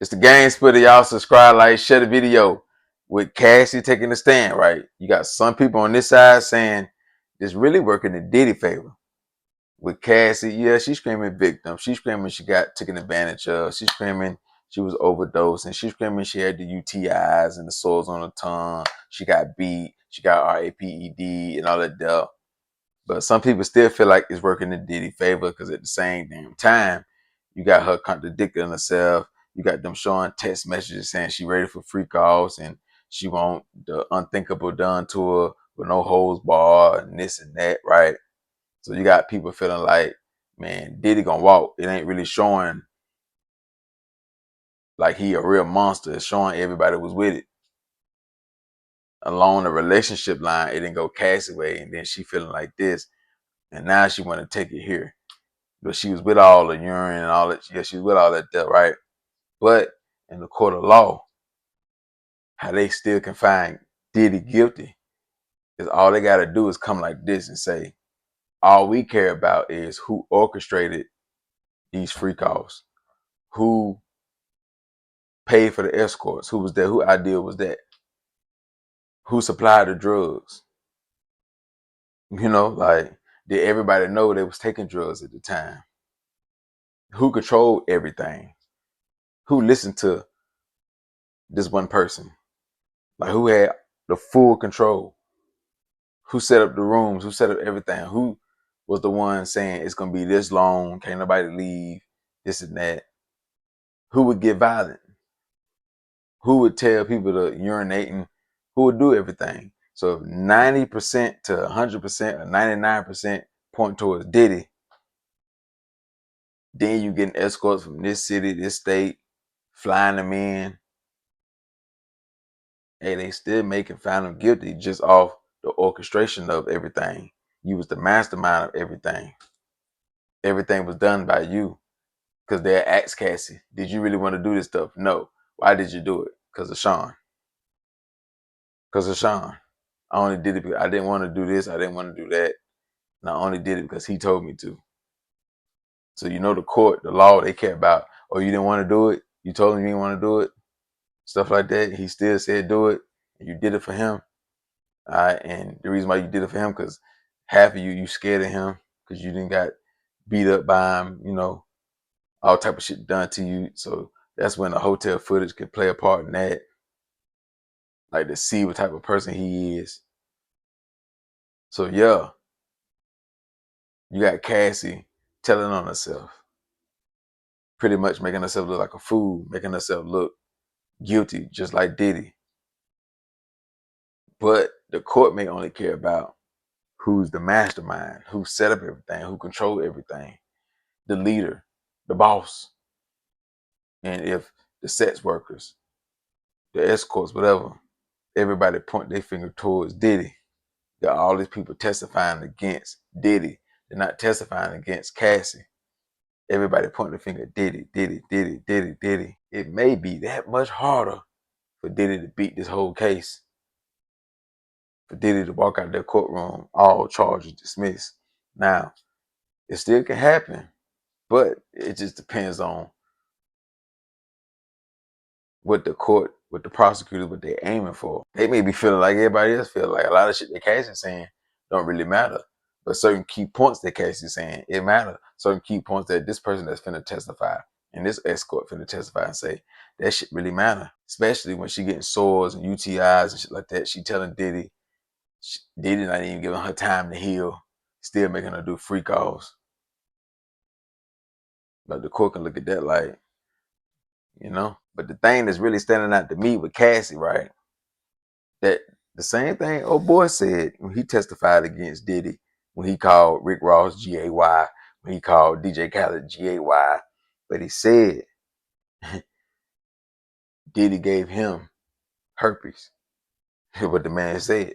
It's the Game Splitter. Y'all subscribe, like, share the video. With Cassie taking the stand, right? You got some people on this side saying this really working the Diddy favor. With Cassie, yeah, she's screaming victim. She's screaming she got taken advantage of. She's screaming she was overdosed. And she's screaming she had the UTIs and the sores on her tongue. She got beat. She got RAPPED and all that stuff. But some people still feel like it's working in Diddy favor because at the same damn time, you got her contradicting herself. You got them showing text messages saying she ready for free calls and she want the unthinkable done to her with no holds barred and this and that, right? So you got people feeling like, man, Diddy gonna walk. It ain't really showing like he a real monster. It's showing everybody was with it. Along the relationship line, it didn't go Cassie way, and then she feeling like this, and now she want to take it here. But she was with all the urine and all that. Yeah, she was with all that stuff, right? But in the court of law, how they still can find Diddy guilty is all they got to do is come like this and say, all we care about is who orchestrated these free calls, who paid for the escorts, who was there, who idea was that, who supplied the drugs. You know, like, did everybody know they was taking drugs at the time? Who controlled everything? Who listened to this one person? Like, who had the full control? Who set up the rooms? Who set up everything? Who was the one saying it's gonna be this long? Can't nobody leave? This and that. Who would get violent? Who would tell people to urinate? And who would do everything? So if 90% to 100% or 99% point towards Diddy, then you getting escorts from this city, this state, flying them in. Hey, they still making find them guilty just off the orchestration of everything. You was the mastermind of everything. Everything was done by you. Because they asked Cassie, did you really want to do this stuff? No. Why did you do it? Because of Sean. Because of Sean. I only did it because I didn't want to do this. I didn't want to do that. And I only did it because he told me to. So you know the court, the law, they care about, oh, you didn't want to do it? You told him you didn't want to do it? Stuff like that. He still said do it. And you did it for him. All right. And the reason why you did it for him, because half of you scared of him because you didn't got beat up by him, you know, all type of shit done to you. So that's when the hotel footage could play a part in that. Like to see what type of person he is. So yeah, you got Cassie telling on herself, pretty much making herself look like a fool, making herself look guilty, just like Diddy. But the court may only care about who's the mastermind, who set up everything, who controlled everything, the leader, the boss. And if the sex workers, the escorts, whatever, everybody point their finger towards Diddy. Got all these people testifying against Diddy. They're not testifying against Cassie. Everybody pointing the finger at Diddy, Diddy, Diddy, Diddy, Diddy. It may be that much harder for Diddy to beat this whole case. For Diddy to walk out of that courtroom, all charges dismissed. Now, it still can happen, but it just depends on what the court, what the prosecutors, what they're aiming for. They may be feeling like everybody else feel like a lot of shit that Cassie's saying don't really matter. But certain key points that Cassie's saying, it matter. Certain key points that this person that's finna testify and this escort finna testify and say, that shit really matter. Especially when she getting sores and UTIs and shit like that. She telling Diddy, Diddy not even giving her time to heal, still making her do free calls. But the court can look at that like, you know. But the thing that's really standing out to me with Cassie, right? That the same thing old boy said when he testified against Diddy, when he called Rick Ross GAY, when he called DJ Khaled GAY. But he said Diddy gave him herpes. What the man said,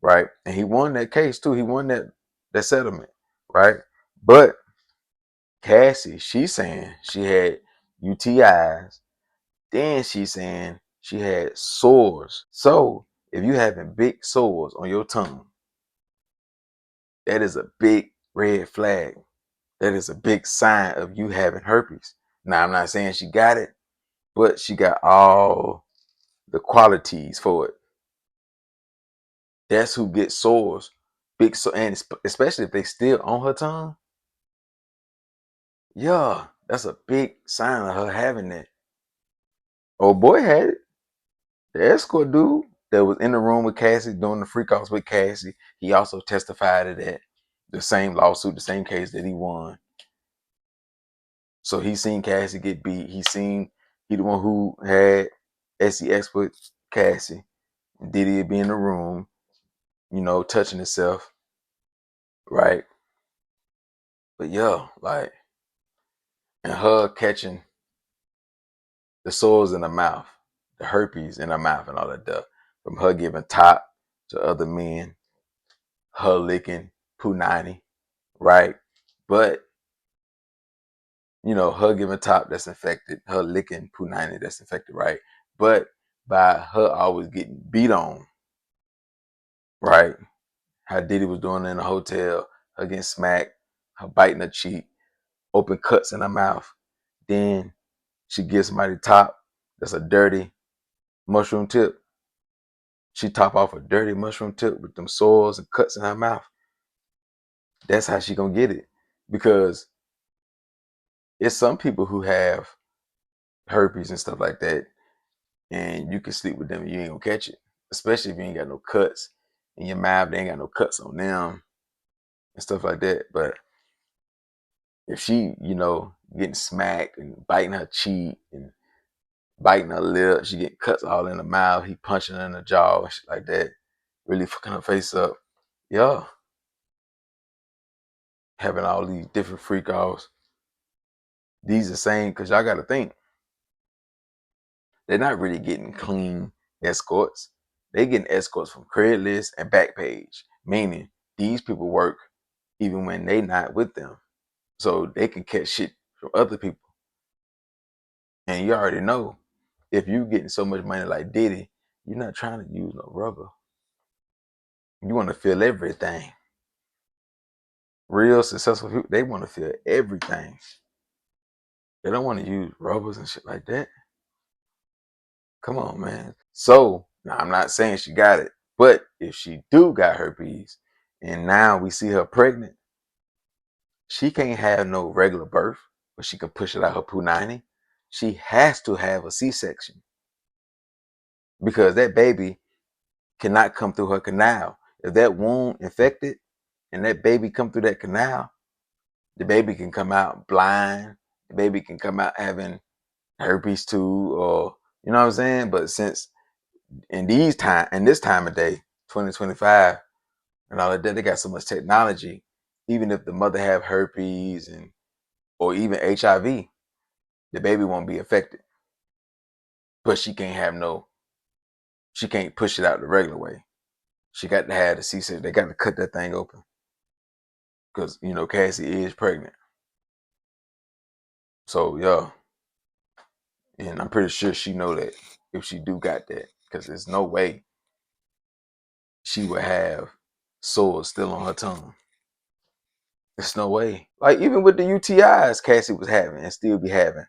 right? And he won that case too. He won that settlement, right? But Cassie, she's saying she had UTIs. Then she's saying she had sores. So if you having big sores on your tongue, that is a big red flag. That is a big sign of you having herpes. Now, I'm not saying she got it, but she got all the qualities for it. That's who gets sores, big so, and especially if they still on her tongue. Yeah, that's a big sign of her having that. Oh boy had it. The escort dude that was in the room with Cassie doing the freak offs with Cassie, he also testified to that. The same lawsuit, the same case that he won. So he seen Cassie get beat. He the one who had sex with Cassie. And Diddy be in the room, touching himself, right? But yeah, like, and her catching the sores in the mouth, the herpes in her mouth and all that stuff, from her giving top to other men, her licking Punani, right? But her giving top that's infected, her licking Punani that's infected, right? But by her always getting beat on, right? How Diddy was doing in the hotel, her getting smacked, her biting her cheek, open cuts in her mouth. Then she gives somebody top that's a dirty mushroom tip. She top off a dirty mushroom tip with them sores and cuts in her mouth. That's how she gonna get it. Because it's some people who have herpes and stuff like that, and you can sleep with them and you ain't gonna catch it. Especially if you ain't got no cuts in your mouth, they ain't got no cuts on them and stuff like that. But if she, getting smacked and biting her cheek and biting her lip, she getting cuts all in the mouth, he punching her in the jaw and shit like that, really fucking her face up. Yeah. Having all these different freak offs. These are same, because y'all gotta think, they're not really getting clean escorts. They getting escorts from Craigslist and Backpage, meaning these people work even when they not with them. So they can catch shit from other people. And you already know, if you getting so much money like Diddy, you're not trying to use no rubber. You want to feel everything. Real successful people, they want to feel everything. They don't want to use rubbers and shit like that. Come on, man. So now I'm not saying she got it, but if she do got herpes, and now we see her pregnant, she can't have no regular birth, but she can push it out her punani. She has to have a C-section because that baby cannot come through her canal. If that wound infected and that baby come through that canal, the baby can come out blind. The baby can come out having herpes too, or you know what I'm saying. But since in this time of day, 2025, and all of that, they got so much technology. Even if the mother have herpes and or even HIV, the baby won't be affected. But she can't push it out the regular way. She got to have the C-section. They got to cut that thing open because Cassie is pregnant. So yeah, and I'm pretty sure she know that if she do got that, because there's no way she would have sores still on her tongue. There's no way. Like even with the UTIs Cassie was having and still be having,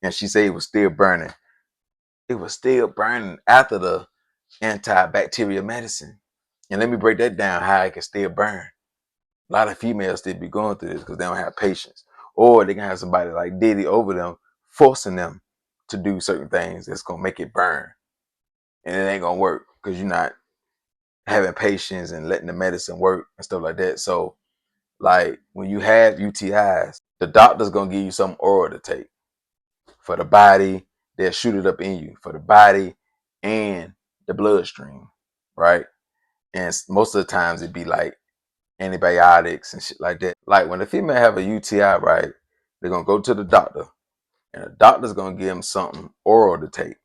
and she said it was still burning. It was still burning after the antibacterial medicine. And let me break that down how it can still burn. A lot of females still be going through this because they don't have patience. Or they can have somebody like Diddy over them, forcing them to do certain things that's going to make it burn. And it ain't going to work because you're not having patience and letting the medicine work and stuff like that. So, like, when you have UTIs, the doctor's going to give you some oral to take for the body. They'll shoot it up in you for the body and the bloodstream, right? And most of the times it'd be like antibiotics and shit like that. Like when the female have a UTI, right, they're gonna go to the doctor, and the doctor's gonna give them something oral to take,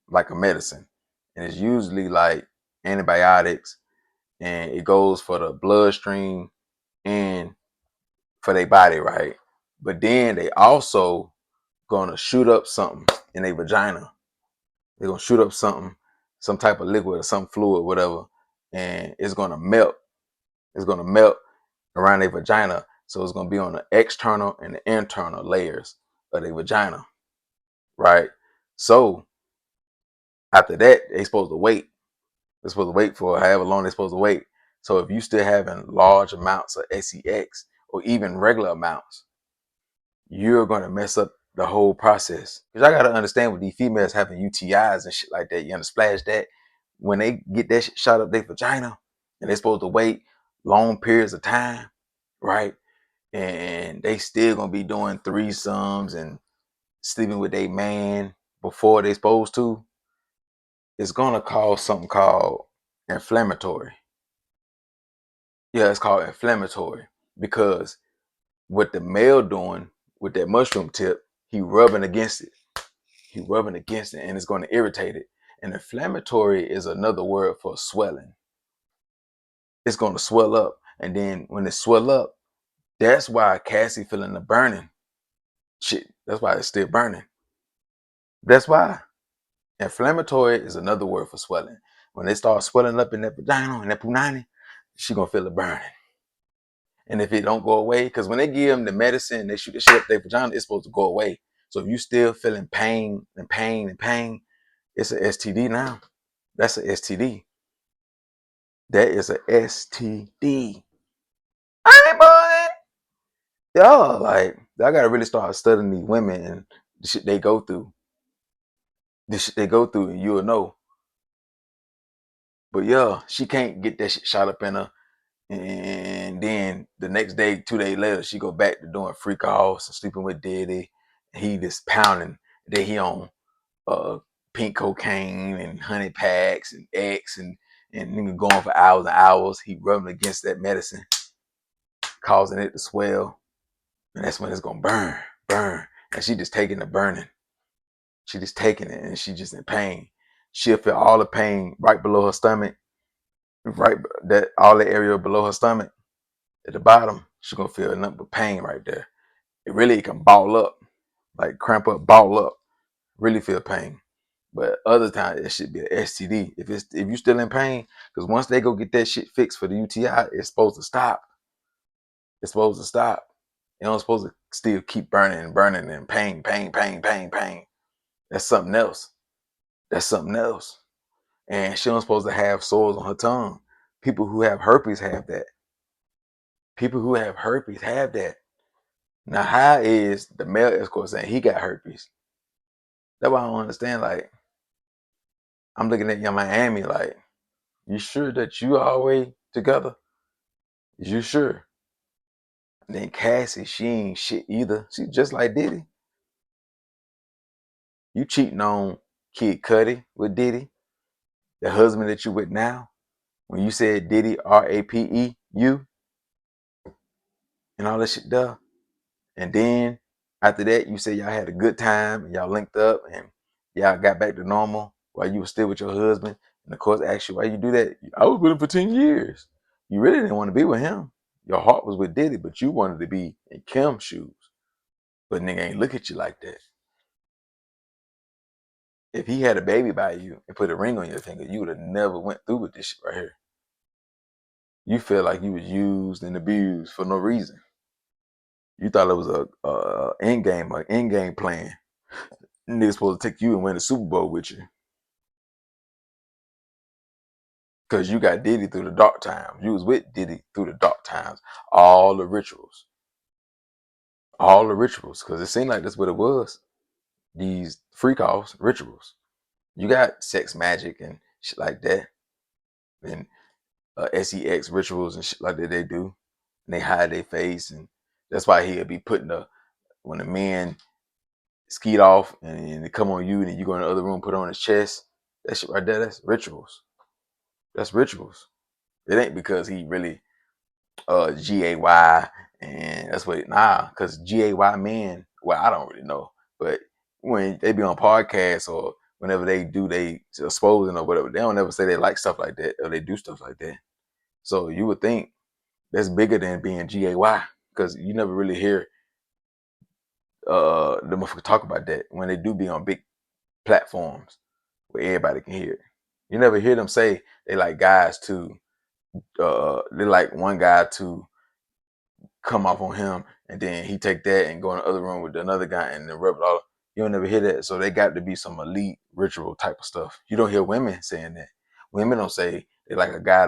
like a medicine, and it's usually like antibiotics, and it goes for the bloodstream and for their body, right? But then they also gonna shoot up something in their vagina. They're gonna shoot up something, some type of liquid or some fluid, whatever, and it's gonna melt. It's gonna melt around their vagina. So it's gonna be on the external and the internal layers of their vagina, right? So after that, they supposed to wait. They're supposed to wait for however long they're supposed to wait. So if you still having large amounts of sex or even regular amounts, you're gonna mess up the whole process. Because I gotta understand with these females having UTIs and shit like that, you understand that when they get that shit shot up their vagina and they're supposed to wait long periods of time, right? And they still gonna be doing threesomes and sleeping with their man before they supposed to, it's gonna cause something called inflammatory. Yeah, it's called inflammatory because what the male doing with that mushroom tip, he rubbing against it. He rubbing against it and it's going to irritate it. And inflammatory is another word for swelling. It's going to swell up. And then when it swell up, that's why Cassie feeling the burning. Shit, that's why it's still burning. That's why. Inflammatory is another word for swelling. When they start swelling up in that vagina and that punani, she gonna feel it burning. And if it don't go away, because when they give them the medicine, they shoot the shit up their vagina, it's supposed to go away. So if you still feeling pain and pain and pain, it's a STD now. That's a STD. That is a STD. I ain't boy. Y'all, like, I gotta really start studying these women and the shit they go through. The shit they go through, and you'll know. But yeah, she can't get that shit shot up in her. And then the next day, 2 days later, she go back to doing freak offs and sleeping with Diddy. He just pounding. Then he on pink cocaine and honey packs and X and nigga going for hours and hours. He rubbing against that medicine, causing it to swell. And that's when it's gonna burn. And she just taking the burning. She just taking it and she just in pain. She'll feel all the pain right below her stomach, right that all the area below her stomach. At the bottom, she's gonna feel nothing but pain right there. It really can ball up, like cramp up, ball up, really feel pain. But other times it should be an STD. If you still in pain, because once they go get that shit fixed for the UTI, it's supposed to stop. It's supposed to stop. You don't supposed to still keep burning and burning and pain. That's something else. That's something else. And she don't supposed to have sores on her tongue. People who have herpes have that. People who have herpes have that. Now, how is the male escort saying he got herpes? That's why I don't understand. Like, I'm looking at Young Miami like, you sure that you always together? Is you sure? And then Cassie, she ain't shit either. She just like Diddy. You cheating on Kid Cudi with Diddy, the husband that you with now. When you said Diddy, RAPEU, and all that shit there. And then after that, you said y'all had a good time and y'all linked up and y'all got back to normal while you were still with your husband. And of course, asked you why you do that. I was with him for 10 years. You really didn't want to be with him. Your heart was with Diddy, but you wanted to be in Kim's shoes. But nigga ain't look at you like that. If he had a baby by you and put a ring on your finger, you would have never went through with this shit right here. You feel like you was used and abused for no reason. You thought it was a end game plan. Niggas supposed to take you and win the Super Bowl with you. Cause you got Diddy through the dark times. You was with Diddy through the dark times. All the rituals. All the rituals. Cause it seemed like that's what it was. These freak offs, rituals. You got sex magic and shit like that. And sex rituals and shit like that they do. And they hide their face. And that's why he'll be putting when the men skeet off and they come on you and then you go in the other room, put it on his chest. That shit right there, that's rituals. That's rituals. It ain't because he really GAY and that's what because GAY men, well, I don't really know. But when they be on podcasts or whenever they do they exposing or whatever, they don't ever say they like stuff like that or they do stuff like that. So you would think that's bigger than being GAY because you never really hear the motherfucker talk about that when they do be on big platforms where everybody can hear it. You never hear them say they like guys to they like one guy to come off on him and then he take that and go in the other room with another guy and then rub it all. You don't never hear that. So they got to be some elite ritual type of stuff. You don't hear women saying that. Women don't say they like a guy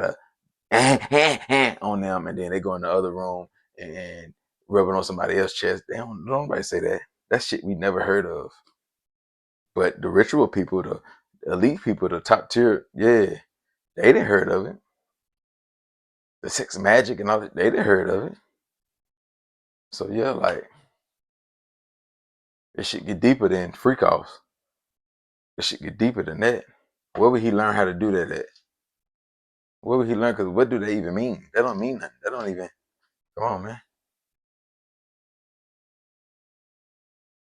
to on them, and then they go in the other room and rubbing on somebody else's chest. They don't nobody say that. That shit we never heard of. But the ritual people, the elite people, the top tier, yeah, they didn't heard of it. The sex magic and all that, they didn't heard of it. So yeah, like it should get deeper than freak offs. It should get deeper than that. Where would he learn how to do that at? Where would he learn? Because what do they even mean? That don't mean nothing. That don't even. Come on, man.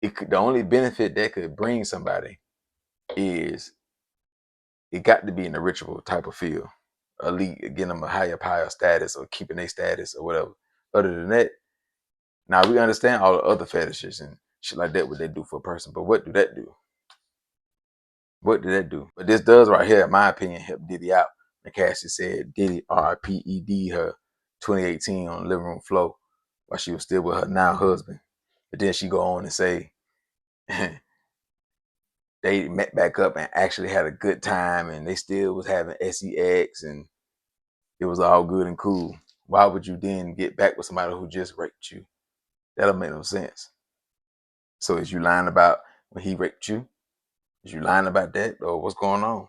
The only benefit that could bring somebody is it got to be in a ritual type of field, elite, getting them a higher status or keeping their status or whatever. Other than that, now we understand all the other fetishes and shit like that, what they do for a person. But what do that do? What did that do? But this does right here, in my opinion, help Diddy out. And Cassie said Diddy RIPED her 2018 on the living room floor while she was still with her now husband. But then she go on and say they met back up and actually had a good time and they still was having sex and it was all good and cool. Why would you then get back with somebody who just raped you? That don't make no sense. So is you lying about when he raped you? Is you lying about that or what's going on?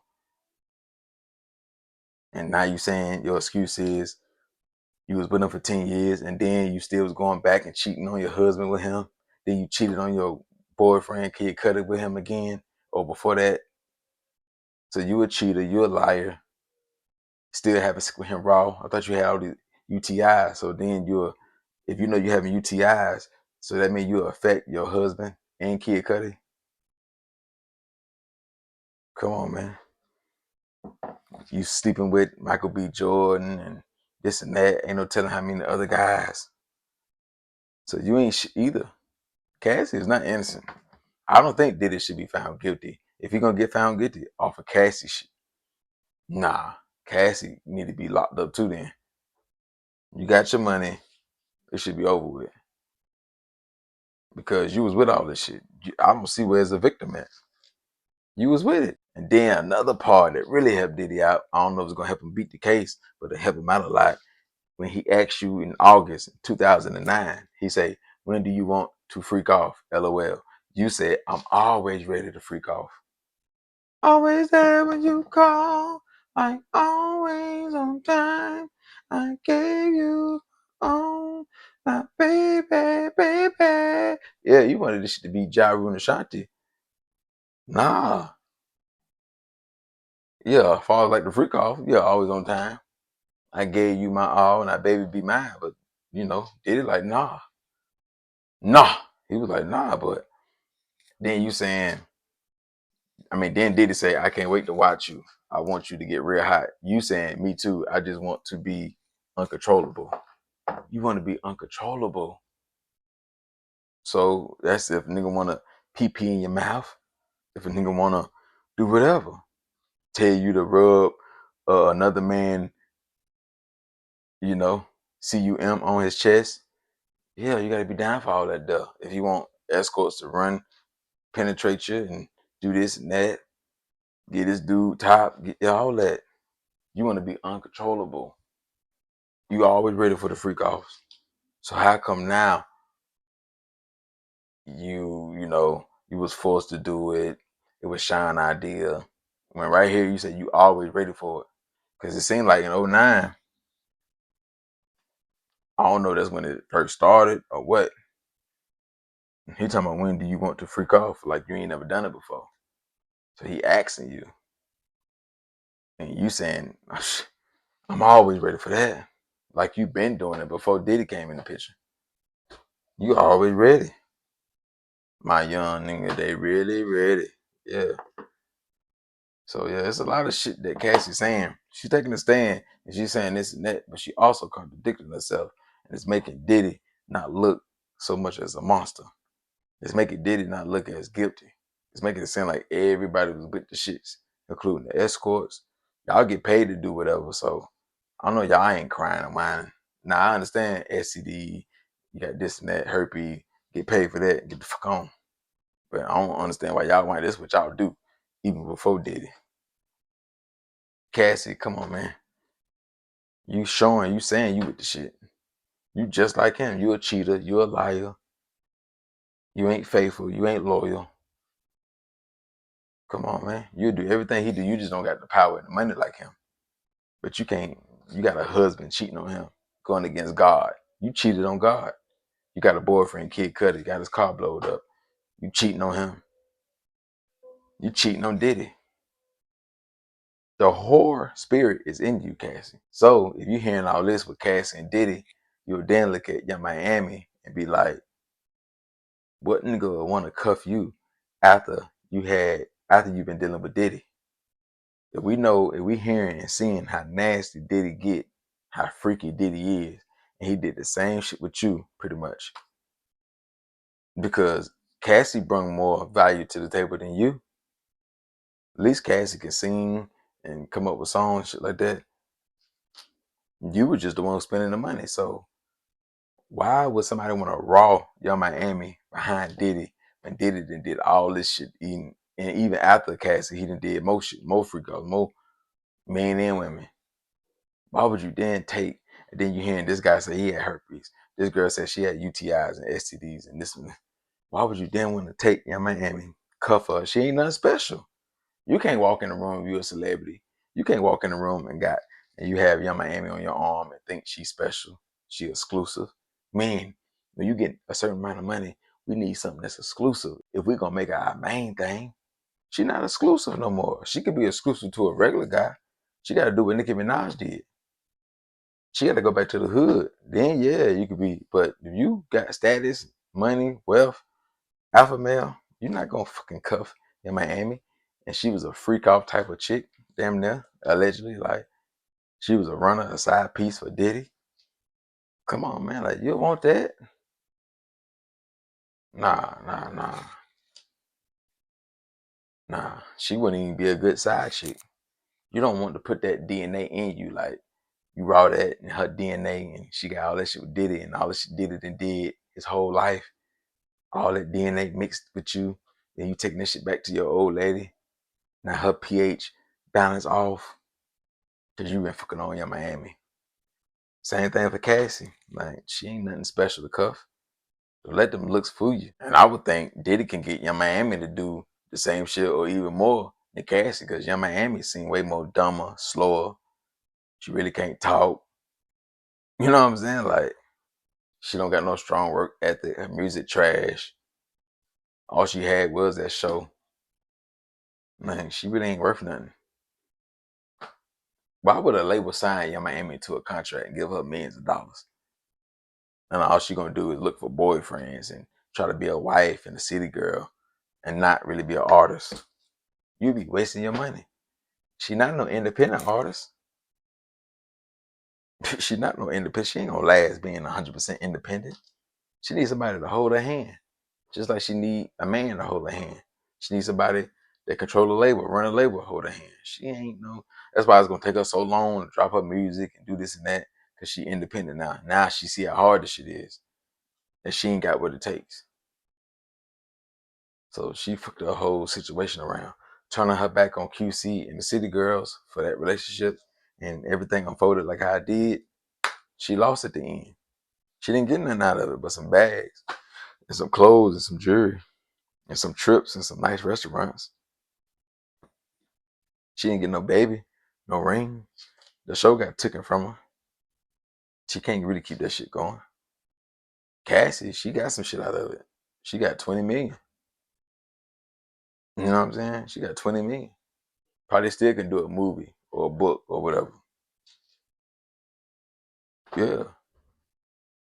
And now you saying your excuse is you was with him for 10 years and then you still was going back and cheating on your husband with him. Then you cheated on your boyfriend, kid cut it with him again or before that. So you a cheater, you a liar, still having sex with him raw. I thought you had all these UTIs. So then if you know you're having UTIs, so that means you'll affect your husband and kid Cudi. Come on, man. You sleeping with Michael B. Jordan and this and that. Ain't no telling how many other guys. So you ain't either. Cassie is not innocent. I don't think Diddy should be found guilty. If you're gonna get found guilty off of Cassie shit, nah, Cassie need to be locked up too. Then you got your money, it should be over with because you was with all this shit. I don't see where's the victim at. You was with it, and then another part that really helped Diddy out. I don't know if it's gonna help him beat the case, but it helped him out a lot. When he asked you in August 2009, he said, "When do you want to freak off?" LOL. You said, "I'm always ready to freak off." Always there when you call, like always on time. I gave you on my baby, baby. Yeah, you wanted this shit to be Ja Rule and Ashanti. Nah. Yeah, as far as like the freak off, yeah, always on time. I gave you my all and I baby be mine. But did it like nah. Nah. He was like, nah, but then you saying then Diddy say, I can't wait to watch you. I want you to get real hot. You saying, me too. I just want to be uncontrollable. You want to be uncontrollable. So that's if a nigga want to pee in your mouth. If a nigga want to do whatever. Tell you to rub another man, cum on his chest. Yeah, you got to be down for all that stuff. If you want escorts to run, penetrate you and do this and that, get this dude top, get all that. You want to be uncontrollable. You always ready for the freak offs. So how come now you was forced to do it? It was Sean's idea. When right here you said you always ready for it. Because it seemed like in '09, I don't know that's when it first started or what. He talking about when do you want to freak off? Like you ain't never done it before. So he asking you. And you saying, I'm always ready for that. Like you been doing it before Diddy came in the picture. You always ready. My young nigga, they really ready. Yeah. So yeah, it's a lot of shit that Cassie's saying. She's taking a stand and she's saying this and that, but she also contradicting herself and it's making Diddy not look so much as a monster. It's making Diddy not look as guilty. It's making it seem like everybody was with the shits, including the escorts. Y'all get paid to do whatever, so I know y'all ain't crying or whining. Now I understand STD, you got this and that, herpes, get paid for that, get the fuck on. But I don't understand why y'all want this. What y'all do, even before Diddy. Cassie, come on, man. You showing, you saying you with the shit. You just like him. You a cheater. You a liar. You ain't faithful. You ain't loyal. Come on, man. You do everything he do. You just don't got the power and the money like him. But you can't. You got a husband cheating on him, going against God. You cheated on God. You got a boyfriend, Kid Cudi, got his car blowed up. You cheating on him. You cheating on Diddy. The whore spirit is in you, Cassie. So if you hearing all this with Cassie and Diddy, you'll then look at Young Miami and be like, what nigga would want to cuff you after you've been dealing with Diddy? If we hearing and seeing how nasty Diddy get, how freaky Diddy is, and he did the same shit with you pretty much. Because Cassie brought more value to the table than you. At least Cassie can sing and come up with songs, shit like that. You were just the one spending the money. So why would somebody want to raw Young Miami behind Diddy when Diddy did all this shit? And even after Cassie, he did more shit, more freak girls, more men and women. Why would you then take, and then you hearing this guy say he had herpes. This girl said she had UTIs and STDs and this one. Why would you then want to take Young Miami, cuff her? She ain't nothing special. You can't walk in the room, you a celebrity. You can't walk in the room and you have Young Miami on your arm and think she's special. She exclusive. Man, when you get a certain amount of money, we need something that's exclusive. If we're gonna make it our main thing, she not exclusive no more. She could be exclusive to a regular guy. She gotta do what Nicki Minaj did. She gotta go back to the hood. Then yeah, you could be, but if you got status, money, wealth, alpha male, you're not gonna fucking cuff in Miami. And she was a freak off type of chick, damn near, allegedly. Like she was a runner, a side piece for Diddy. Come on, man. Like you want that? Nah. Nah. She wouldn't even be a good side chick. You don't want to put that DNA in you. Like you raw that in her DNA and she got all that shit with Diddy and all that shit Diddy did his whole life. All that DNA mixed with you. Then you taking this shit back to your old lady. Now her pH balance off because you been fucking on your Miami. Same thing for Cassie. Like she ain't nothing special to cuff. So let them looks fool you. And I would think Diddy can get Young Miami to do the same shit or even more than Cassie because Young Miami seems way more dumber, slower. She really can't talk. You know what I'm saying? Like she don't got no strong work ethic. Her music trash. All she had was that show. Man, she really ain't worth nothing. Why would a label sign Young Miami to a contract and give her millions of dollars? And all she gonna do is look for boyfriends and try to be a wife and a city girl and not really be an artist. You be wasting your money. She not no independent artist. She not no independent. She ain't gonna last being 100% independent. She needs somebody to hold her hand, just like she need a man to hold her hand. She needs somebody that control the label, run a label, hold her hand. She ain't no. That's why it's gonna take her so long to drop her music and do this and that because she independent now. Now she see how hard this shit is, and she ain't got what it takes. So she fucked the whole situation around, turning her back on QC and the City Girls for that relationship, and everything unfolded like how it did. She lost at the end. She didn't get nothing out of it but some bags and some clothes and some jewelry and some trips and some nice restaurants. She didn't get no baby, no ring. The show got taken from her. She can't really keep that shit going. Cassie, she got some shit out of it. She got 20 million. You know what I'm saying? She got 20 million. Probably still can do a movie or a book or whatever. Yeah.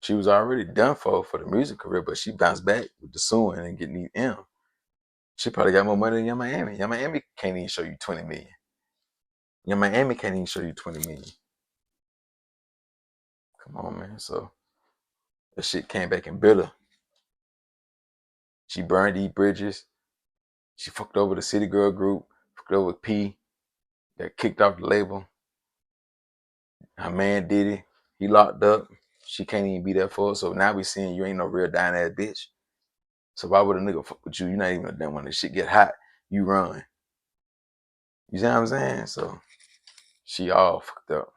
She was already done for the music career, but she bounced back with the suing and getting the M. She probably got more money than Young Miami. Young Miami can't even show you 20 million. Young Miami can't even show you 20 million. Come on, man. So that shit came back and bit her. She burned these bridges. She fucked over the City Girl group, fucked over P, got kicked off the label. Her man Diddy, he locked up. She can't even be there for her. So now we seeing you ain't no real dying ass bitch. So why would a nigga fuck with you? You're not even a damn. When the shit get hot, you run. You see what I'm saying? So she all fucked up.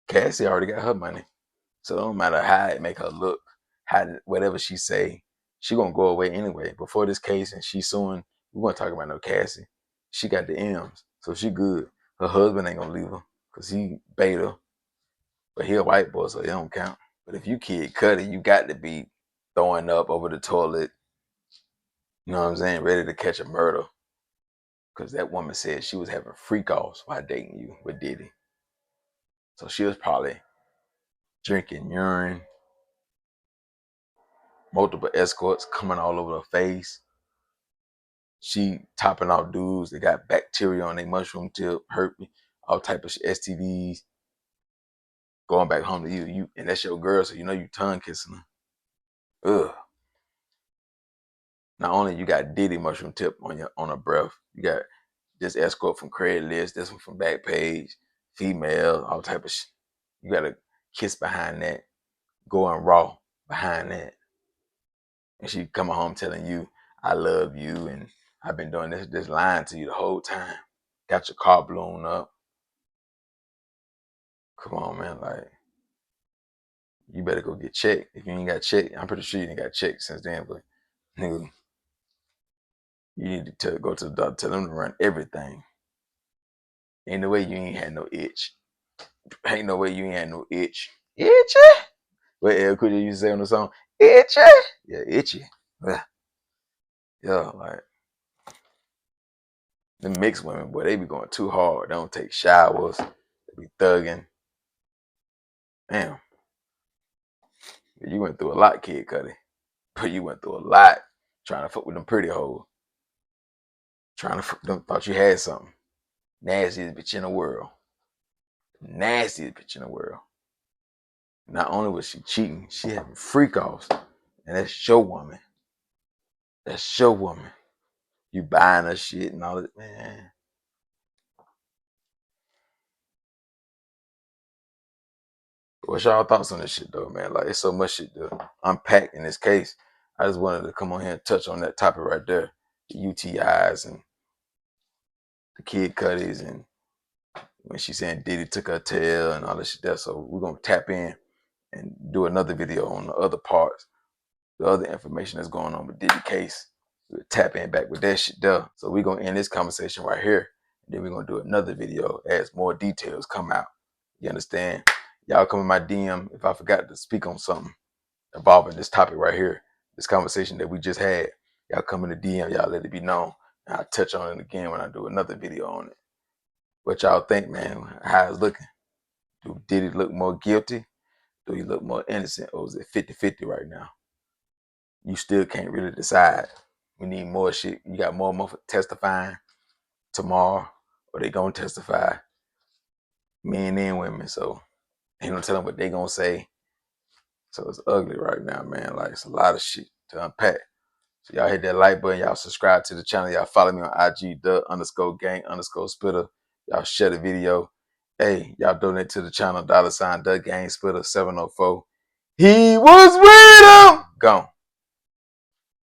Cassie already got her money. So it don't matter how it make her look, whatever she say, she gonna go away anyway. Before this case and she suing, we gonna talk about no Cassie. She got the M's, so she good. Her husband ain't gonna leave her, cause he bait her. But he a white boy, so it don't count. But if you Kid Cudi, you got to be throwing up over the toilet, you know what I'm saying, ready to catch a murder. Cause that woman said she was having freak offs while dating you with Diddy. So she was probably drinking urine, multiple escorts coming all over her face. She topping off dudes that got bacteria on their mushroom tip, hurt me, all type of STDs. Going back home to you, and that's your girl, so you know you tongue kissing her. Ugh. Not only you got Diddy mushroom tip on her breath, you got this escort from Craigslist, this one from Backpage, female, all type of shit. You got to kiss behind that, going raw behind that. And she coming home telling you, I love you, and I've been doing this lying to you the whole time. Got your car blown up. Come on, man, like, you better go get checked. If you ain't got checked, I'm pretty sure you ain't got checked since then, but nigga, you need to go to the doctor, tell them to run everything. Ain't no way you ain't had no itch. Ain't no way you ain't had no itch. Itchy? What L Cool J used to say on the song? Itchy? Yeah, itchy. Ugh. Yeah, like, the mixed women, boy, they be going too hard. They don't take showers. They be thugging. Damn. You went through a lot, Kid Cudi. But you went through a lot trying to fuck with them pretty hoes. Trying to fuck them, thought you had something. Nastiest bitch in the world. Nastiest bitch in the world. Not only was she cheating, she having freak offs. And that's your woman. That's your woman. You buying her shit and all that, man. What's y'all thoughts on this shit though, man? Like, it's so much shit to unpack in this case. I just wanted to come on here and touch on that topic right there. The Uti'S and the Kid Cudis, and when she saying Diddy took her tail and all this shit there. So we're gonna tap in and do another video on the other parts, the other information that's going on with Diddy case. We'll tap in back with that shit there. So we're gonna end this conversation right here. And then we're gonna do another video as more details come out. You understand? Y'all come in my DM if I forgot to speak on something involving this topic right here, this conversation that we just had. Y'all come in the DM, y'all let it be known. And I'll touch on it again when I do another video on it. What y'all think, man? How it's looking? Do Diddy look more guilty? Do he look more innocent? Or is it 50-50 right now? You still can't really decide. We need more shit. You got more motherfuckers testifying tomorrow, or they gonna testify, men and women. So ain't no telling what they gonna say. So it's ugly right now, man. Like, it's a lot of shit to unpack. So y'all hit that like button. Y'all subscribe to the channel. Y'all follow me on IG, _gang_spitter. Y'all share the video. Hey, y'all donate to the channel, $Dagamespitter704. He was with him. Gone.